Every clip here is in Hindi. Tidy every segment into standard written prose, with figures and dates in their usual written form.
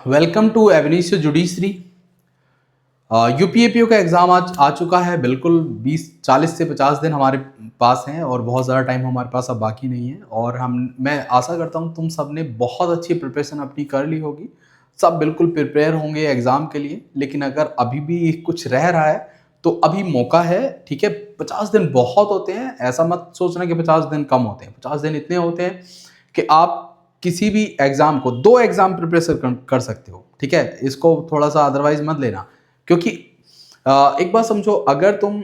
Welcome to avenue judiciary. UP APO का एग्ज़ाम आज आ चुका है। बिल्कुल 40 से 50 दिन हमारे पास हैं और बहुत ज़्यादा टाइम हमारे पास अब बाकी नहीं है। और मैं आशा करता हूँ तुम सब ने बहुत अच्छी प्रिपरेशन अपनी कर ली होगी। सब बिल्कुल प्रिपेयर होंगे एग्ज़ाम के लिए। लेकिन अगर अभी भी कुछ रह रहा है तो अभी मौका है, ठीक है। 50 दिन बहुत होते हैं, ऐसा मत सोचना कि 50 दिन कम होते हैं। 50 दिन इतने होते हैं कि आप किसी भी एग्ज़ाम को 2 एग्ज़ाम प्रिपरेशन कर सकते हो, ठीक है। इसको थोड़ा सा अदरवाइज मत लेना, क्योंकि एक बात समझो, अगर तुम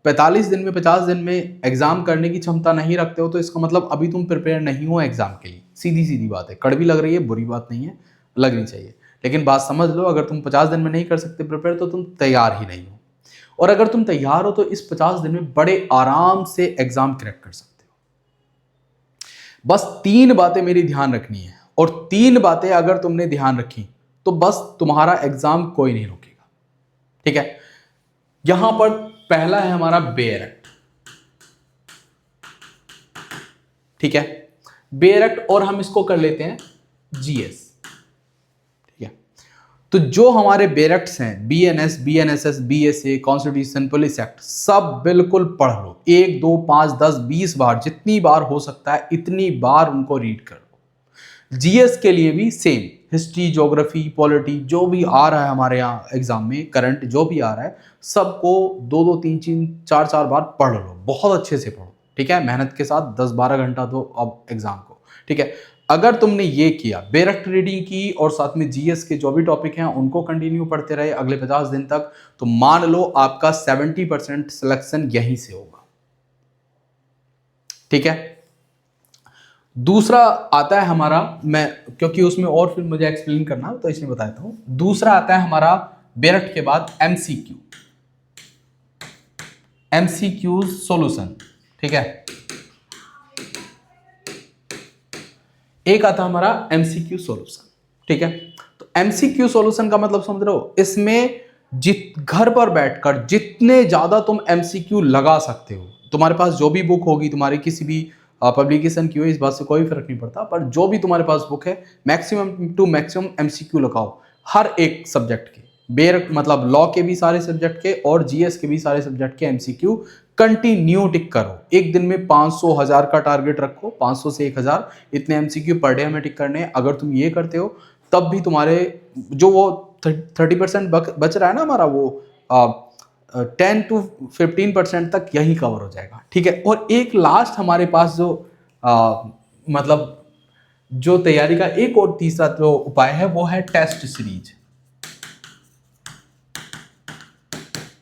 45 दिन में 50 दिन में एग्जाम करने की क्षमता नहीं रखते हो तो इसका मतलब अभी तुम प्रिपेयर नहीं हो एग्जाम के लिए। सीधी सीधी बात है। कड़वी लग रही है, बुरी बात नहीं है, लगनी चाहिए। लेकिन बात समझ लो, अगर तुम 50 दिन में नहीं कर सकते प्रिपेयर तो तुम तैयार ही नहीं हो। और अगर तुम तैयार हो तो इस 50 दिन में बड़े आराम से एग्जाम क्रैक कर सकते हो। बस 3 बातें मेरी ध्यान रखनी है, और 3 बातें अगर तुमने ध्यान रखी तो बस तुम्हारा एग्जाम कोई नहीं रोकेगा, ठीक है। यहां पर पहला है हमारा बेयर एक्ट, ठीक है। बेयर एक्ट, और हम इसको कर लेते हैं जीएस, ठीक है। तो जो हमारे बेयर एक्ट्स हैं, BNS, BNSS, BSA, constitution, police act, सब बिल्कुल पढ़ लो। 1 2 5 10 20 बार, जितनी बार हो सकता है इतनी बार उनको रीड कर लो। जीएस के लिए भी सेम, हिस्ट्री, ज्योग्राफी, पॉलिटी, जो भी आ रहा है हमारे यहाँ एग्जाम में, करंट जो भी आ रहा है, सबको 2 2 3 3 4 4 बार पढ़ लो, बहुत अच्छे से पढ़ो, ठीक है। मेहनत के साथ 10 12 घंटा दो अब एग्जाम को, ठीक है। अगर तुमने ये किया, डायरेक्ट रीडिंग की और साथ में जीएस के जो भी टॉपिक हैं उनको कंटिन्यू पढ़ते रहे अगले 50 दिन तक, तो मान लो आपका 70% सिलेक्शन यहीं से होगा, ठीक है। दूसरा आता है हमारा, मैं क्योंकि उसमें और फिर मुझे एक्सप्लेन करना तो इसलिए बताता हूं। दूसरा आता है हमारा बेरट के बाद एमसीक्यू, एमसीक्यू सॉल्यूशन, ठीक है। एक आता है हमारा एमसीक्यू सॉल्यूशन, ठीक है। तो एमसीक्यू सॉल्यूशन का मतलब समझ रहे हो, इसमें घर पर बैठकर जितने ज्यादा तुम एमसीक्यू लगा सकते हो, तुम्हारे पास जो भी बुक होगी, तुम्हारी किसी भी पब्लिकेशन की हो, इस बात से कोई फर्क नहीं पड़ता, पर जो भी तुम्हारे पास बुक है मैक्सिमम टू मैक्सिमम एमसीक्यू लगाओ हर एक सब्जेक्ट के। बेर मतलब लॉ के भी सारे सब्जेक्ट के और जीएस के भी सारे सब्जेक्ट के एमसीक्यू कंटिन्यू टिक करो। एक दिन में 500 1000 का टारगेट रखो, 500 से 1000 इतने एमसीक्यू पर डे हमें टिक करने हैं। अगर तुम ये करते हो तब भी तुम्हारे जो वो 30% बच रहा है ना हमारा, वो 10 to 15% तक यही कवर हो जाएगा, ठीक है। और एक लास्ट हमारे पास जो मतलब जो तैयारी का एक और तीसरा जो उपाय है वो है टेस्ट सीरीज,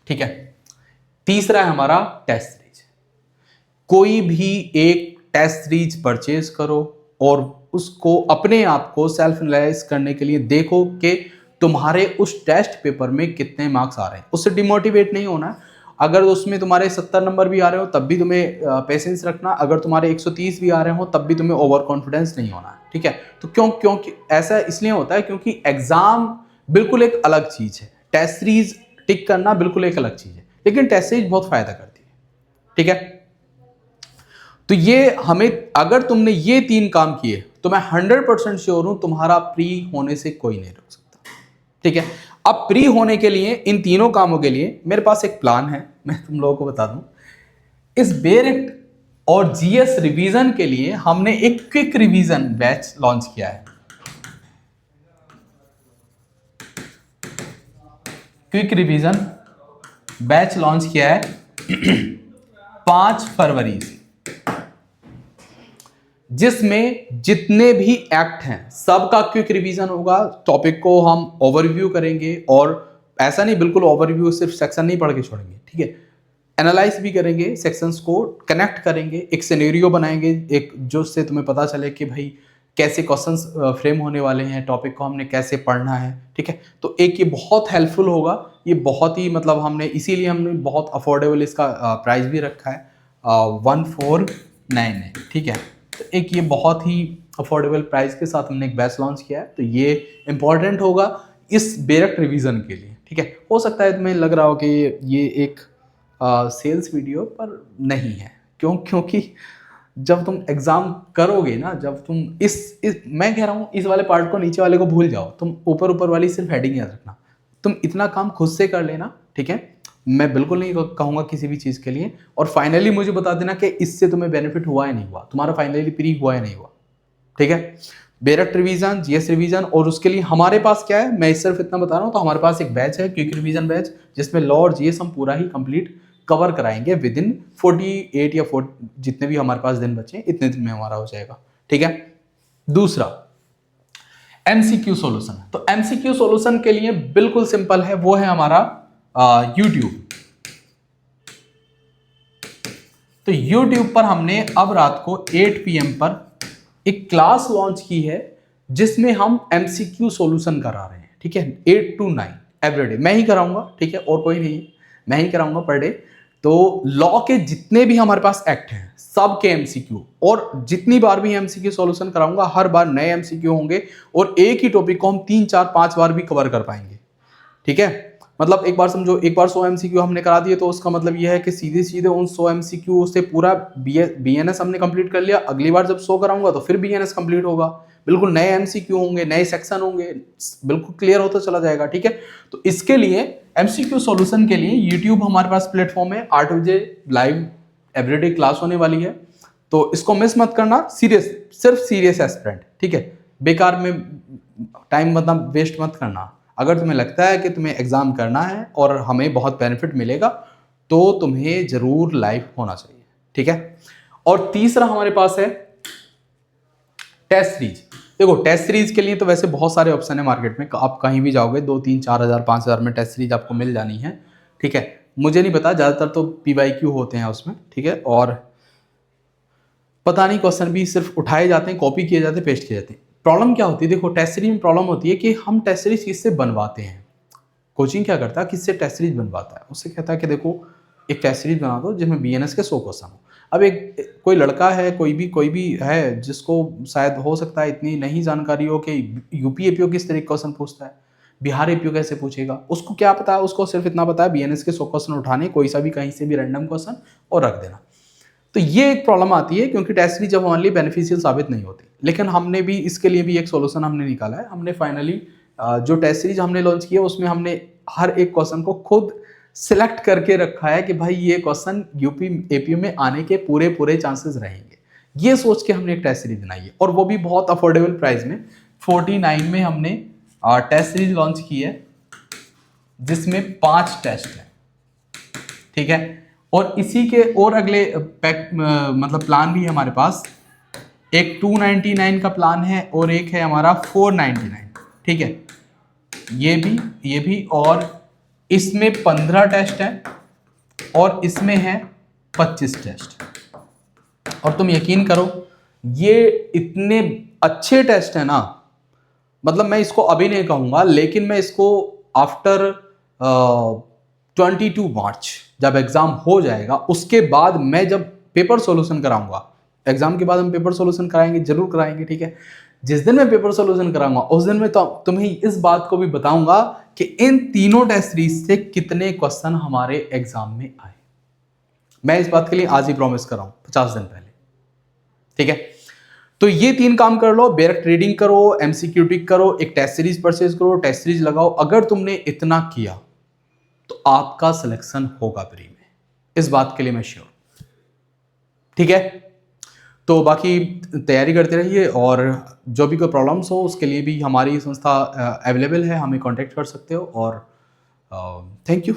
ठीक है। तीसरा है हमारा टेस्ट सीरीज। कोई भी एक टेस्ट सीरीज परचेज करो और उसको अपने आप को सेल्फ एनालाइज करने के लिए देखो कि तुम्हारे उस टेस्ट पेपर में कितने मार्क्स आ रहे हैं। उससे डिमोटिवेट नहीं होना। अगर उसमें तुम्हारे 70 नंबर भी आ रहे हो तब भी तुम्हें पेशेंस रखना। अगर तुम्हारे 130 भी आ रहे हो तब भी तुम्हें ओवर कॉन्फिडेंस नहीं होना, ठीक है। तो क्योंकि ऐसा इसलिए होता है क्योंकि एग्जाम बिल्कुल एक अलग चीज है, टेस्ट सीरीज टिक करना बिल्कुल एक अलग चीज है, लेकिन टेस्ट सीरीज बहुत फायदा करती है, ठीक है। तो ये हमें, अगर तुमने ये 3 काम किए तो मैं 100% श्योर हूं तुम्हारा प्री होने से कोई नहीं रोक सकता, ठीक है। अब प्री होने के लिए, इन तीनों कामों के लिए मेरे पास एक प्लान है, मैं तुम लोगों को बता दूं। इस बेरेक्ट और जीएस रिवीजन के लिए हमने एक क्विक रिवीजन बैच लॉन्च किया है। क्विक रिवीजन बैच लॉन्च किया है 5 फरवरी से, जिसमें जितने भी एक्ट हैं सबका क्विक रिवीजन होगा। टॉपिक को हम ओवरव्यू करेंगे, और ऐसा नहीं बिल्कुल ओवरव्यू, सिर्फ सेक्शन नहीं पढ़ के छोड़ेंगे, ठीक है। एनालाइज भी करेंगे, सेक्शंस को कनेक्ट करेंगे, एक सिनेरियो बनाएंगे, एक जो से तुम्हें पता चले कि भाई कैसे क्वेश्चंस फ्रेम होने वाले हैं, टॉपिक को हमने कैसे पढ़ना है, ठीक है। तो एक ये बहुत हेल्पफुल होगा। ये बहुत ही मतलब हमने इसीलिए हमने बहुत अफोर्डेबल इसका प्राइस भी रखा है 1499, ठीक है। तो एक ये बहुत ही अफोर्डेबल प्राइस के साथ हमने एक बैच लॉन्च किया है। तो ये इंपॉर्टेंट होगा इस डायरेक्ट रिवीजन के लिए, ठीक है। हो सकता है तुम्हें लग रहा हो कि ये एक सेल्स वीडियो, पर नहीं है। क्योंकि जब तुम एग्जाम करोगे ना, जब तुम इस मैं कह रहा हूँ इस वाले पार्ट को, नीचे वाले को भूल जाओ, तुम ऊपर ऊपर वाली सिर्फ हेडिंग याद रखना। तुम इतना काम खुद से कर लेना, ठीक है। मैं बिल्कुल नहीं कहूँगा किसी भी चीज़ के लिए। और फाइनली मुझे बता देना कि इससे तुम्हें बेनिफिट हुआ या नहीं हुआ, तुम्हारा फाइनली प्री हुआ या नहीं हुआ, ठीक है। बेरट रिवीजन, जीएस रिवीजन, और उसके लिए हमारे पास क्या है, मैं सिर्फ इतना बता रहा हूँ। तो हमारे पास एक बैच है, क्विक रिवीजन बैच, जिसमें लॉ और जीएस हम पूरा ही कंप्लीट कवर कराएंगे विद इन 48 या 40, जितने भी हमारे पास दिन बचे इतने दिन में हमारा हो जाएगा, ठीक है। दूसरा एमसीक्यू सॉल्यूशन। तो एमसीक्यू सॉल्यूशन के लिए बिल्कुल सिंपल है, वो है हमारा यूट्यूब। तो यूट्यूब पर हमने अब रात को 8 PM पर एक क्लास लॉन्च की है, जिसमें हम एमसीक्यू सॉल्यूशन करा रहे हैं, ठीक है। 8 to 9 एवरीडे मैं ही कराऊंगा, ठीक है, और कोई नहीं, मैं ही कराऊंगा पर डे। तो लॉ के जितने भी हमारे पास एक्ट हैं सब के एमसीक्यू, और जितनी बार भी एमसीक्यू सॉल्यूशन कराऊंगा हर बार नए एमसीक्यू होंगे, और एक ही टॉपिक को हम 3, 4, 5 बार भी कवर कर पाएंगे, ठीक है। मतलब एक बार समझो, एक बार 100 एमसीक्यू हमने करा दिए, तो उसका मतलब यह है कि सीधे सीधे उन 100 एमसीक्यू से पूरा बीएनएस हमने कंप्लीट कर लिया। अगली बार जब 100 कराऊंगा तो फिर बीएनएस कंप्लीट होगा, बिल्कुल नए एमसीक्यू होंगे, नए सेक्शन होंगे, बिल्कुल क्लियर होता चला जाएगा, ठीक है। तो इसके लिए एमसीक्यू सॉल्यूशन के लिए यूट्यूब हमारे पास प्लेटफॉर्म है, 8 बजे लाइव एवरीडे क्लास होने वाली है। तो इसको मिस मत करना, सीरियस, सिर्फ सीरियस एस्पिरेंट, ठीक है। बेकार में टाइम मतलब वेस्ट मत करना। अगर तुम्हें लगता है कि तुम्हें एग्जाम करना है और हमें बहुत बेनिफिट मिलेगा, तो तुम्हें जरूर लाइव होना चाहिए, ठीक है। और तीसरा हमारे पास है टेस्ट सीरीज। देखो टेस्ट सीरीज के लिए तो वैसे बहुत सारे ऑप्शन है मार्केट में, आप कहीं भी जाओगे 2, 3, 4 हज़ार 5 हज़ार में टेस्ट सीरीज आपको मिल जानी है, ठीक है। मुझे नहीं पता, ज़्यादातर तो PYQ होते हैं उसमें, ठीक है। और पता नहीं क्वेश्चन भी सिर्फ उठाए जाते हैं, कॉपी किए जाते हैं, पेस्ट किए जाते हैं। प्रॉब्लम क्या होती है, देखो टेस्ट सीरीज में प्रॉब्लम होती है कि हम टेस्ट सीरीज किससे बनवाते हैं। कोचिंग क्या करता है, किससे टेस्ट सीरीज बनवाता है, उससे कहता है कि देखो एक टेस्ट सीरीज बना दो जिसमें बीएनएस के 100 क्वेश्चन हो। अब एक कोई लड़का है, कोई भी है जिसको शायद हो सकता है इतनी नहीं जानकारी हो कि यूपी एपीओ किस तरह के क्वेश्चन पूछता है, बिहार एपीओ कैसे पूछेगा, उसको क्या पता है, उसको सिर्फ इतना पता है बीएनएस के 100 क्वेश्चन उठाने, कोई सा भी कहीं से भी रैंडम क्वेश्चन और रख देना। तो ये एक प्रॉब्लम आती है, क्योंकि टेस्ट सीरीज जब हमारे लिए बेनिफिशियल साबित नहीं होती। लेकिन हमने भी इसके लिए भी एक सोल्यूशन हमने निकाला है। हमने फाइनली जो टेस्ट सीरीज हमने लॉन्च की है उसमें हमने हर एक क्वेश्चन को खुद सिलेक्ट करके रखा है कि भाई ये क्वेश्चन यूपी एपीयू में आने के पूरे चांसेस रहेंगे, ये सोच के हमने एक टेस्ट सीरीज बनाई है। और वो भी बहुत अफोर्डेबल प्राइस में, 49 में हमने टेस्ट सीरीज लॉन्च की है, जिसमें 5 टेस्ट है, ठीक है। और इसी के और अगले मतलब प्लान भी है हमारे पास, एक 299 का प्लान है और एक है हमारा 499, ठीक है। ये भी और इसमें 15 टेस्ट है और इसमें है 25 टेस्ट। और तुम यकीन करो ये इतने अच्छे टेस्ट है ना, मतलब मैं इसको अभी नहीं कहूंगा, लेकिन मैं इसको आफ्टर 22 मार्च जब एग्जाम हो जाएगा उसके बाद मैं जब पेपर सॉल्यूशन कराऊंगा, एग्जाम के बाद हम पेपर सॉल्यूशन कराएंगे, जरूर कराएंगे, ठीक है। जिस दिन मैं पेपर सॉल्यूशन कराऊंगा उस दिन में तो तुम्हें इस बात को भी बताऊंगा कि इन तीनों टेस्ट सीरीज से कितने क्वेश्चन हमारे एग्जाम में आए। मैं इस बात के लिए आज ही प्रॉमिस कर रहा हूं 50 दिन पहले, ठीक है। तो ये 3 काम कर लो, डायरेक्ट रीडिंग करो, एमसीक्यू टिक करो, एक टेस्ट सीरीज परचेज करो, टेस्ट सीरीज लगाओ। अगर तुमने इतना किया तो आपका सिलेक्शन होगा प्री में, इस बात के लिए मैं श्योर, ठीक है। तो बाकी तैयारी करते रहिए, और जो भी कोई प्रॉब्लम्स हो उसके लिए भी हमारी संस्था अवेलेबल है, हमें कांटेक्ट कर सकते हो। और थैंक यू।